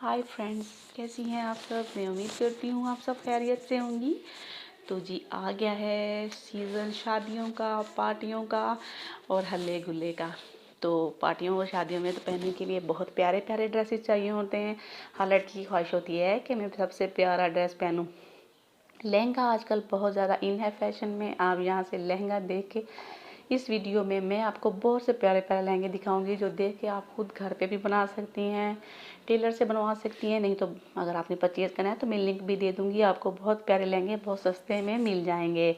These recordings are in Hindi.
हाय फ्रेंड्स, कैसी हैं आप सब। मैं उम्मीद करती हूँ आप सब खैरियत से होंगी। तो जी आ गया है सीज़न शादियों का, पार्टियों का और हल्ले गुल्ले का। तो पार्टियों और शादियों में तो पहनने के लिए बहुत प्यारे प्यारे ड्रेसेस चाहिए होते हैं। हर लड़की की ख्वाहिश होती है कि मैं सबसे प्यारा ड्रेस पहनूं। लहंगा आजकल बहुत ज़्यादा इन है फैशन में। आप यहाँ से लहंगा देख के इस वीडियो में मैं आपको बहुत से प्यारे प्यारे लहंगे दिखाऊंगी, जो देख के आप खुद घर पे भी बना सकती हैं, टेलर से बनवा सकती हैं। नहीं तो अगर आपने परचेज़ करना है तो मैं लिंक भी दे दूंगी, आपको बहुत प्यारे लहंगे बहुत सस्ते में मिल जाएंगे।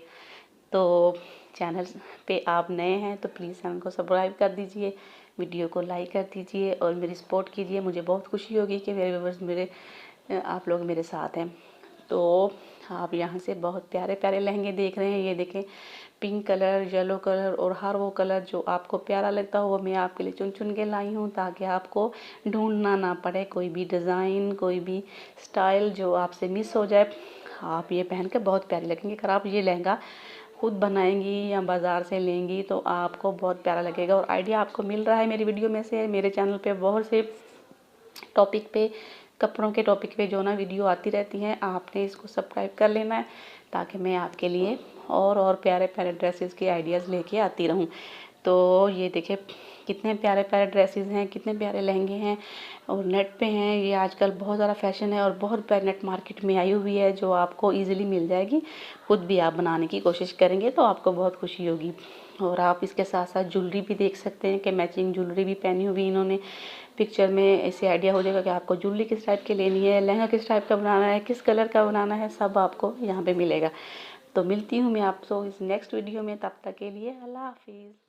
तो चैनल पे आप नए हैं तो प्लीज़ चैनल को सब्सक्राइब कर दीजिए, वीडियो को लाइक कर दीजिए और मेरी सपोर्ट कीजिए। मुझे बहुत खुशी होगी कि मेरे व्यूअर्स आप लोग मेरे साथ हैं। तो आप यहाँ से बहुत प्यारे प्यारे लहंगे देख रहे हैं। ये देखें, पिंक कलर, येलो कलर और हर वो कलर जो आपको प्यारा लगता हो वो मैं आपके लिए चुन चुन के लाई हूँ, ताकि आपको ढूंढना ना पड़े कोई भी डिज़ाइन, कोई भी स्टाइल जो आपसे मिस हो जाए। आप ये पहन के बहुत प्यारी लगेंगी। अगर आप ये लहंगा खुद बनाएंगी या बाज़ार से लेंगी तो आपको बहुत प्यारा लगेगा। और आइडिया आपको मिल रहा है मेरी वीडियो में से। मेरे चैनल पे बहुत से टॉपिक पे, कपड़ों के टॉपिक पे जो ना वीडियो आती रहती हैं, आपने इसको सब्सक्राइब कर लेना है ताकि मैं आपके लिए और प्यारे प्यारे ड्रेसेस के आइडियाज़ लेके आती रहूं। तो ये देखिए कितने प्यारे प्यारे ड्रेसेस हैं, कितने प्यारे लहंगे हैं और नेट पे हैं। ये आजकल बहुत ज़्यादा फैशन है और बहुत प्यारी नेट मार्केट में आई हुई है, जो आपको इजीली मिल जाएगी। खुद भी आप बनाने की कोशिश करेंगे तो आपको बहुत खुशी होगी। और आप इसके साथ साथ ज्वेलरी भी देख सकते हैं कि मैचिंग ज्वेलरी भी पहनी हुई इन्होंने। पिक्चर में ऐसे आइडिया हो जाएगा कि आपको ज्वेलरी किस टाइप की लेनी है, लहंगा किस टाइप का बनाना है, किस कलर का बनाना है, सब आपको यहाँ पे मिलेगा। तो मिलती हूँ मैं आपको इस नेक्स्ट वीडियो में। तब तक के लिए अल्लाह हाफिज़।